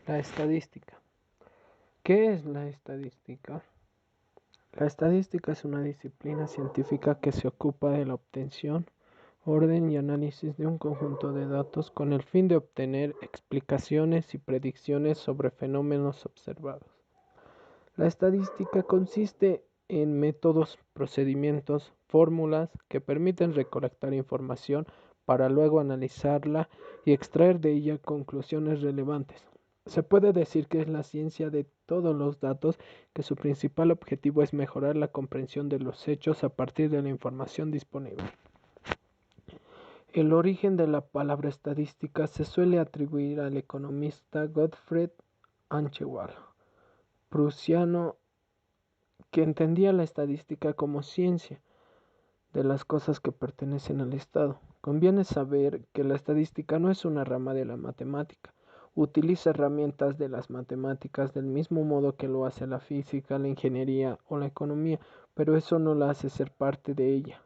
La estadística. ¿Qué es la estadística? La estadística es una disciplina científica que se ocupa de la obtención, orden y análisis de un conjunto de datos con el fin de obtener explicaciones y predicciones sobre fenómenos observados. La estadística consiste en métodos, procedimientos, fórmulas que permiten recolectar información para luego analizarla y extraer de ella conclusiones relevantes. Se puede decir que es la ciencia de todos los datos, que su principal objetivo es mejorar la comprensión de los hechos a partir de la información disponible. El origen de la palabra estadística se suele atribuir al economista Gottfried Anchewald, prusiano, que entendía la estadística como ciencia de las cosas que pertenecen al Estado. Conviene saber que la estadística no es una rama de la matemática. Utiliza herramientas de las matemáticas del mismo modo que lo hace la física, la ingeniería o la economía, pero eso no la hace ser parte de ella.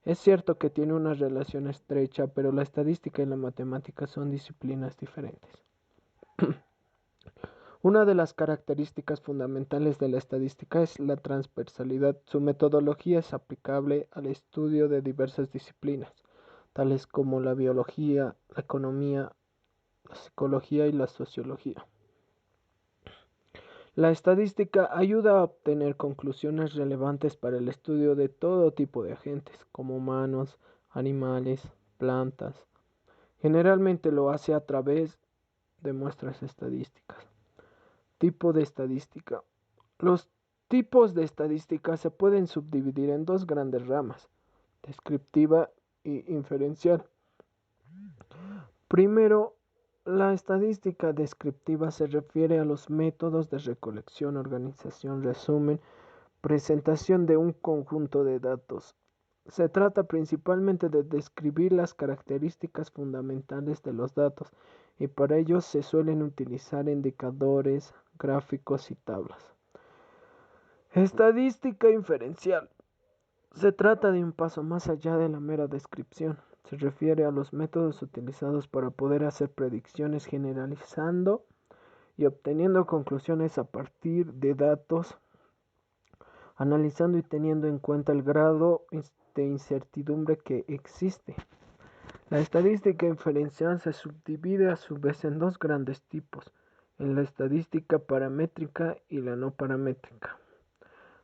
Es cierto que tiene una relación estrecha, pero la estadística y la matemática son disciplinas diferentes. Una de las características fundamentales de la estadística es la transversalidad. Su metodología es aplicable al estudio de diversas disciplinas, tales como la biología, la economía, la psicología y la sociología. La estadística ayuda a obtener conclusiones relevantes para el estudio de todo tipo de agentes, como humanos, animales, plantas. Generalmente lo hace a través de muestras estadísticas. Tipo de estadística. Los tipos de estadística se pueden subdividir en dos grandes ramas, descriptiva y inferencial. Primero, la estadística descriptiva se refiere a los métodos de recolección, organización, resumen, presentación de un conjunto de datos. Se trata principalmente de describir las características fundamentales de los datos, y para ello se suelen utilizar indicadores, gráficos y tablas. Estadística inferencial. Se trata de un paso más allá de la mera descripción. Se refiere a los métodos utilizados para poder hacer predicciones generalizando y obteniendo conclusiones a partir de datos, analizando y teniendo en cuenta el grado de incertidumbre que existe. La estadística inferencial se subdivide a su vez en dos grandes tipos, en la estadística paramétrica y la no paramétrica.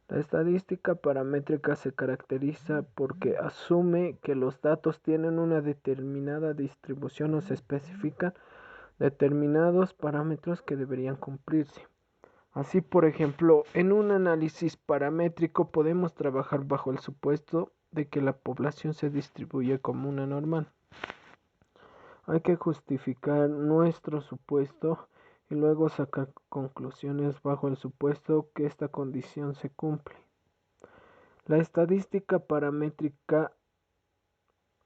La estadística paramétrica se caracteriza porque asume que los datos tienen una determinada distribución o se especifican determinados parámetros que deberían cumplirse. Así, por ejemplo, en un análisis paramétrico podemos trabajar bajo el supuesto de que la población se distribuye como una normal. Hay que justificar nuestro supuesto y luego sacar conclusiones bajo el supuesto que esta condición se cumple. La estadística paramétrica,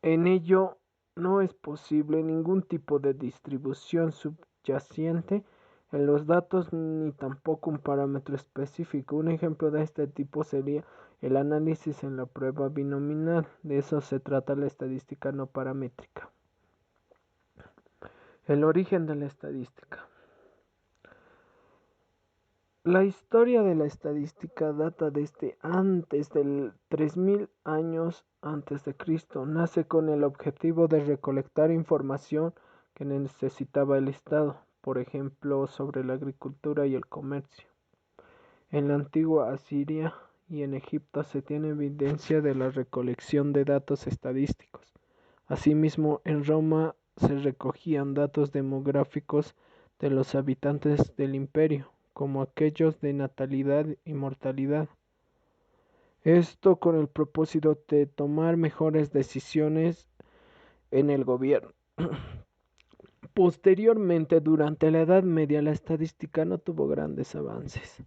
en ello no es posible ningún tipo de distribución subyacente en los datos ni tampoco un parámetro específico. Un ejemplo de este tipo sería el análisis en la prueba binominal. De eso se trata la estadística no paramétrica. El origen de la estadística. La historia de la estadística data desde antes del 3000 años antes de Cristo. Nace con el objetivo de recolectar información que necesitaba el Estado, por ejemplo, sobre la agricultura y el comercio. En la antigua Asiria y en Egipto se tiene evidencia de la recolección de datos estadísticos. Asimismo, en Roma se recogían datos demográficos de los habitantes del imperio, como aquellos de natalidad y mortalidad. Esto con el propósito de tomar mejores decisiones en el gobierno. Posteriormente, durante la Edad Media, la estadística no tuvo grandes avances.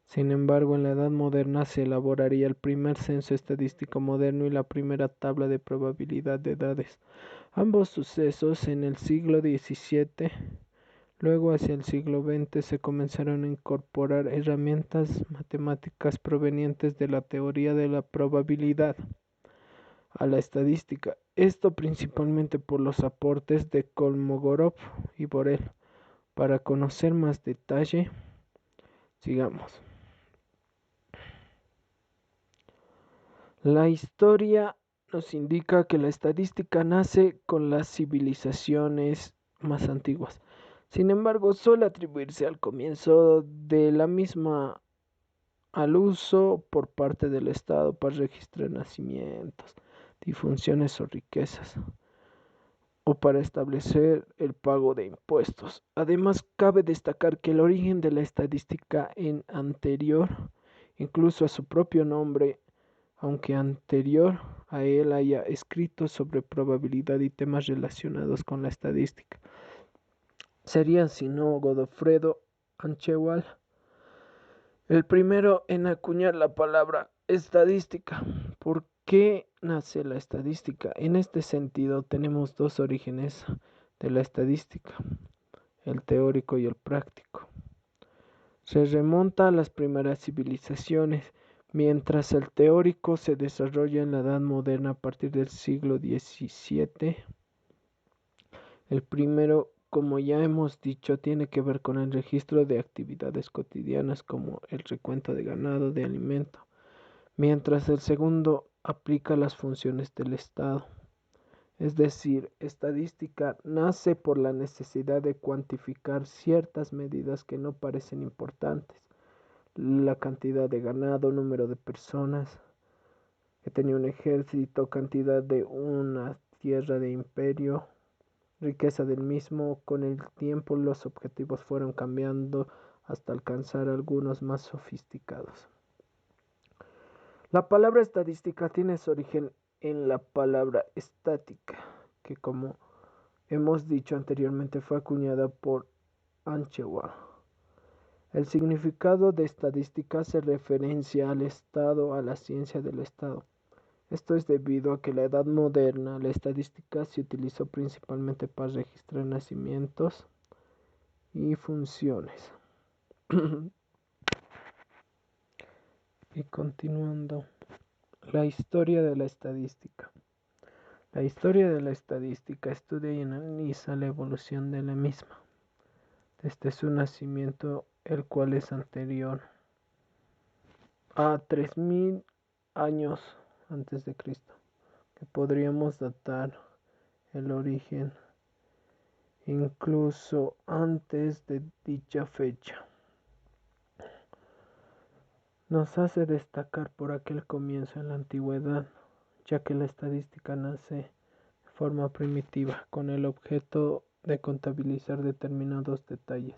Sin embargo, en la Edad Moderna se elaboraría el primer censo estadístico moderno y la primera tabla de probabilidad de edades. Ambos sucesos en el siglo XVII. Luego, hacia el siglo XX, se comenzaron a incorporar herramientas matemáticas provenientes de la teoría de la probabilidad a la estadística. Esto principalmente por los aportes de Kolmogorov y Borel. Para conocer más detalle, sigamos. La historia nos indica que la estadística nace con las civilizaciones más antiguas. Sin embargo, suele atribuirse al comienzo de la misma al uso por parte del Estado para registrar nacimientos, difunciones o riquezas, o para establecer el pago de impuestos. Además, cabe destacar que el origen de la estadística en anterior, incluso a su propio nombre, aunque anterior a él haya escrito sobre probabilidad y temas relacionados con la estadística, sería sino Godofredo Anchewal el primero en acuñar la palabra estadística. ¿Por qué nace la estadística? En este sentido tenemos dos orígenes de la estadística, el teórico y el práctico. Se remonta a las primeras civilizaciones, mientras el teórico se desarrolla en la Edad Moderna a partir del siglo XVII. El primero, como ya hemos dicho, tiene que ver con el registro de actividades cotidianas como el recuento de ganado, de alimento, mientras el segundo aplica las funciones del Estado. Es decir, estadística nace por la necesidad de cuantificar ciertas medidas que no parecen importantes, la cantidad de ganado, número de personas que tenía un ejército, cantidad de una tierra de imperio, riqueza del mismo. Con el tiempo los objetivos fueron cambiando hasta alcanzar algunos más sofisticados. La palabra estadística tiene su origen en la palabra estática, que como hemos dicho anteriormente fue acuñada por Anchewal. El significado de estadística hace referencia al Estado, a la ciencia del Estado. Esto es debido a que en la Edad Moderna la estadística se utilizó principalmente para registrar nacimientos y funciones. Y continuando, la historia de la estadística. La historia de la estadística estudia y analiza la evolución de la misma, desde su nacimiento, el cual es anterior a 3000 años antes de Cristo, que podríamos datar el origen incluso antes de dicha fecha. Nos hace destacar por aquel comienzo en la antigüedad, ya que la estadística nace de forma primitiva, con el objeto de contabilizar determinados detalles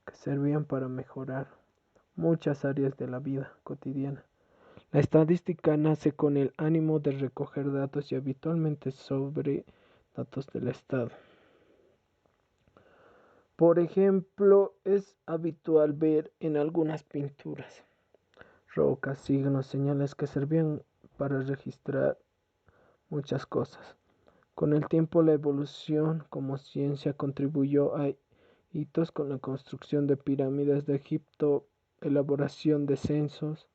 que servían para mejorar muchas áreas de la vida cotidiana. La estadística nace con el ánimo de recoger datos y habitualmente sobre datos del Estado. Por ejemplo, es habitual ver en algunas pinturas rocas, signos, señales que servían para registrar muchas cosas. Con el tiempo, la evolución como ciencia contribuyó a hitos con la construcción de pirámides de Egipto, elaboración de censos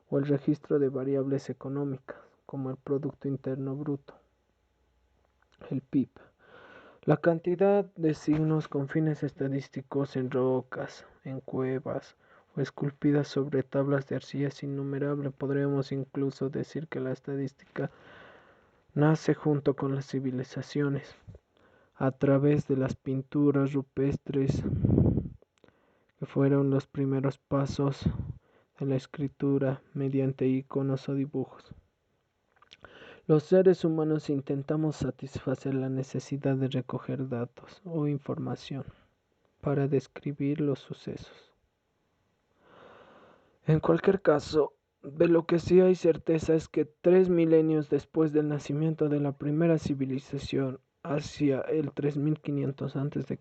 o el registro de variables económicas, como el Producto Interno Bruto, el PIB. La cantidad de signos con fines estadísticos en rocas, en cuevas o esculpidas sobre tablas de arcilla es innumerable. Podríamos incluso decir que la estadística nace junto con las civilizaciones, a través de las pinturas rupestres, que fueron los primeros pasos de la escritura mediante iconos o dibujos. Los seres humanos intentamos satisfacer la necesidad de recoger datos o información para describir los sucesos. En cualquier caso, de lo que sí hay certeza es que 3 milenios después del nacimiento de la primera civilización, hacia el 3500 a.C.,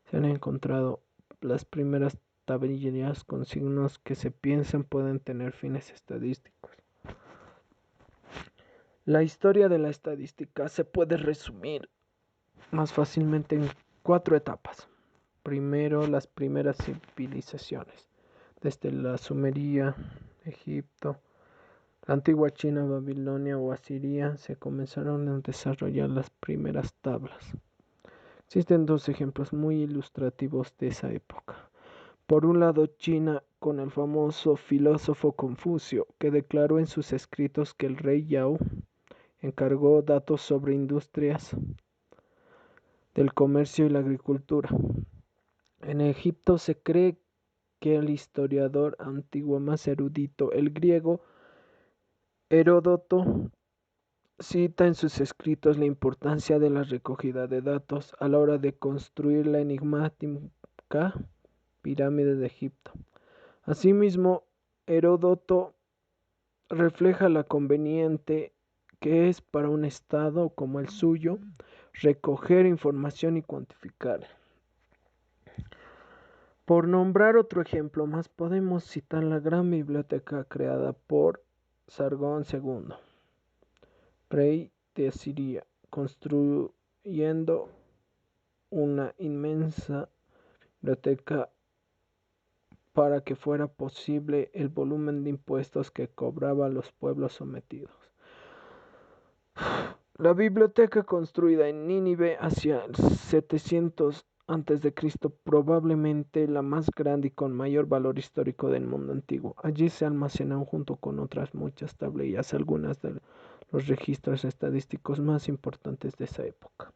se han encontrado las primeras tablillas con signos que se piensan pueden tener fines estadísticos. La historia de la estadística se puede resumir más fácilmente en 4 etapas. Primero, las primeras civilizaciones, desde la Sumeria, Egipto, la antigua China, Babilonia o Asiria, se comenzaron a desarrollar las primeras tablas. Existen dos ejemplos muy ilustrativos de esa época. Por un lado, China, con el famoso filósofo Confucio, que declaró en sus escritos que el rey Yao encargó datos sobre industrias del comercio y la agricultura. En Egipto se cree que el historiador antiguo más erudito, el griego Heródoto, cita en sus escritos la importancia de la recogida de datos a la hora de construir la enigmática pirámide de Egipto. Asimismo, Heródoto refleja la conveniente que es para un estado como el suyo recoger información y cuantificarla. Por nombrar otro ejemplo más, podemos citar la gran biblioteca creada por Sargón II, rey de Asiria, construyendo una inmensa biblioteca para que fuera posible el volumen de impuestos que cobraban los pueblos sometidos. La biblioteca construida en Nínive hacia el 700 a.C., probablemente la más grande y con mayor valor histórico del mundo antiguo. Allí se almacenan junto con otras muchas tablillas algunas de los registros estadísticos más importantes de esa época.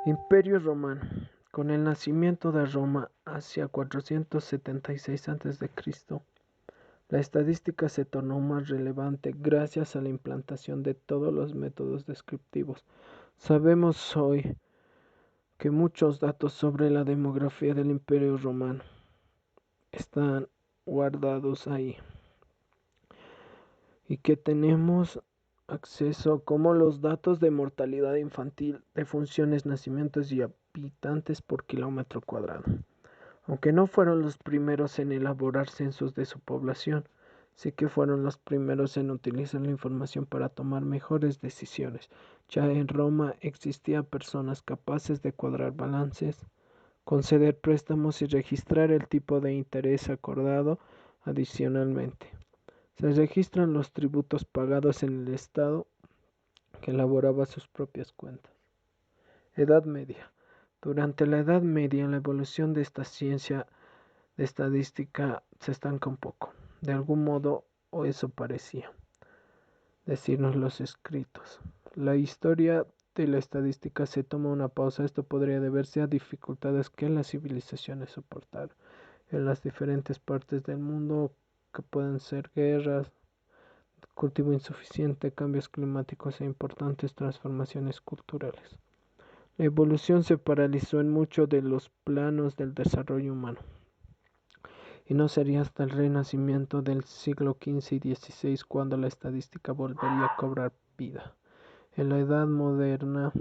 Imperio Romano. Con el nacimiento de Roma hacia 476 a.C., la estadística se tornó más relevante gracias a la implantación de todos los métodos descriptivos. Sabemos hoy que muchos datos sobre la demografía del Imperio Romano están guardados ahí y que tenemos acceso como los datos de mortalidad infantil, defunciones, nacimientos y habitantes por kilómetro cuadrado. Aunque no fueron los primeros en elaborar censos de su población, sí que fueron los primeros en utilizar la información para tomar mejores decisiones. Ya en Roma existían personas capaces de cuadrar balances, conceder préstamos y registrar el tipo de interés acordado. Adicionalmente, se registran los tributos pagados en el Estado, que elaboraba sus propias cuentas. Edad Media. Durante la Edad Media, la evolución de esta ciencia de estadística se estanca un poco, de algún modo, o eso parecía decirnos los escritos. La historia de la estadística se toma una pausa. Esto podría deberse a dificultades que las civilizaciones soportaron en las diferentes partes del mundo, que pueden ser guerras, cultivo insuficiente, cambios climáticos e importantes transformaciones culturales. La evolución se paralizó en muchos de los planos del desarrollo humano, y no sería hasta el renacimiento del siglo XV y XVI cuando la estadística volvería a cobrar vida. En la Edad Moderna,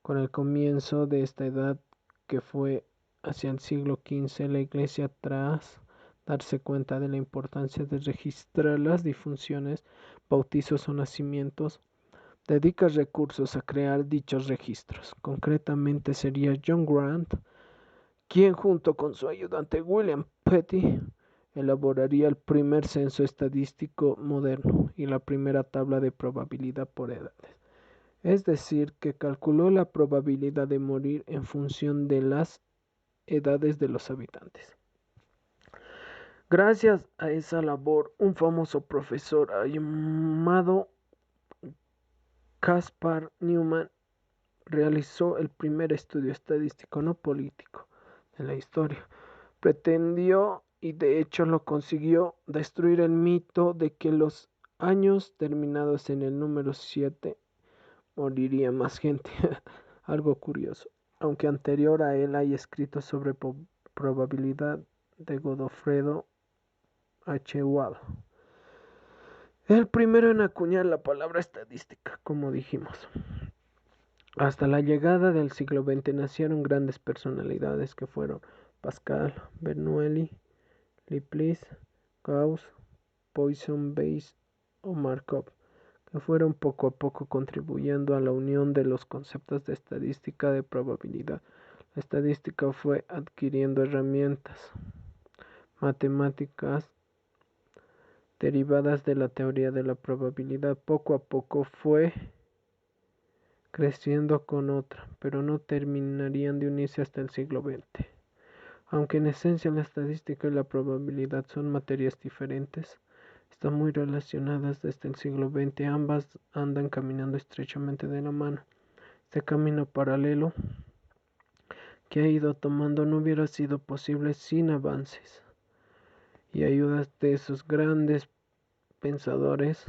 con el comienzo de esta edad, que fue hacia el siglo XV, la Iglesia, tras darse cuenta de la importancia de registrar las difunciones, bautizos o nacimientos, dedica recursos a crear dichos registros. Concretamente sería John Grant quien junto con su ayudante William Petty elaboraría el primer censo estadístico moderno y la primera tabla de probabilidad por edades. Es decir, que calculó la probabilidad de morir en función de las edades de los habitantes. Gracias a esa labor, un famoso profesor llamado Caspar Newman realizó el primer estudio estadístico no político de la historia. Pretendió, y de hecho lo consiguió, destruir el mito de que los años terminados en el número 7 moriría más gente. Algo curioso, aunque anterior a él hay escritos sobre probabilidad de Godofredo H. Wahl, el primero en acuñar la palabra estadística, como dijimos. Hasta la llegada del siglo XX nacieron grandes personalidades que fueron Pascal, Bernoulli, Laplace, Gauss, Poisson, Bayes o Markov, que fueron poco a poco contribuyendo a la unión de los conceptos de estadística de probabilidad. La estadística fue adquiriendo herramientas matemáticas derivadas de la teoría de la probabilidad. Poco a poco fue creciendo con otra, pero no terminarían de unirse hasta el siglo XX. Aunque en esencia la estadística y la probabilidad son materias diferentes, están muy relacionadas desde el siglo XX. Ambas andan caminando estrechamente de la mano. Este camino paralelo que ha ido tomando no hubiera sido posible sin avances y ayudas de esos grandes pensadores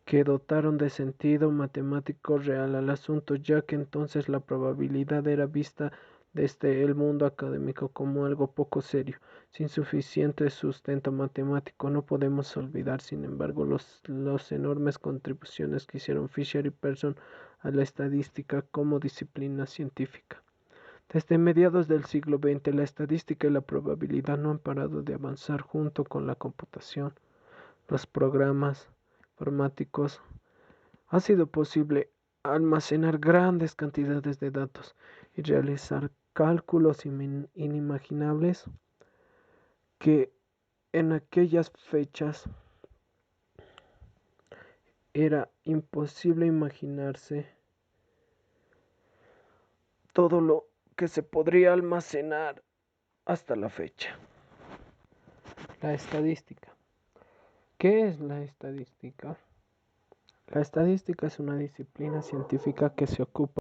que dotaron de sentido matemático real al asunto, ya que entonces la probabilidad era vista desde el mundo académico como algo poco serio, sin suficiente sustento matemático. No podemos olvidar, sin embargo, los enormes contribuciones que hicieron Fisher y Pearson a la estadística como disciplina científica. Desde mediados del siglo XX, la estadística y la probabilidad no han parado de avanzar junto con la computación, los programas informáticos. Ha sido posible almacenar grandes cantidades de datos y realizar cálculos inimaginables que en aquellas fechas era imposible imaginarse todo lo que se podría almacenar hasta la fecha. La estadística. ¿Qué es la estadística? La estadística es una disciplina científica que se ocupa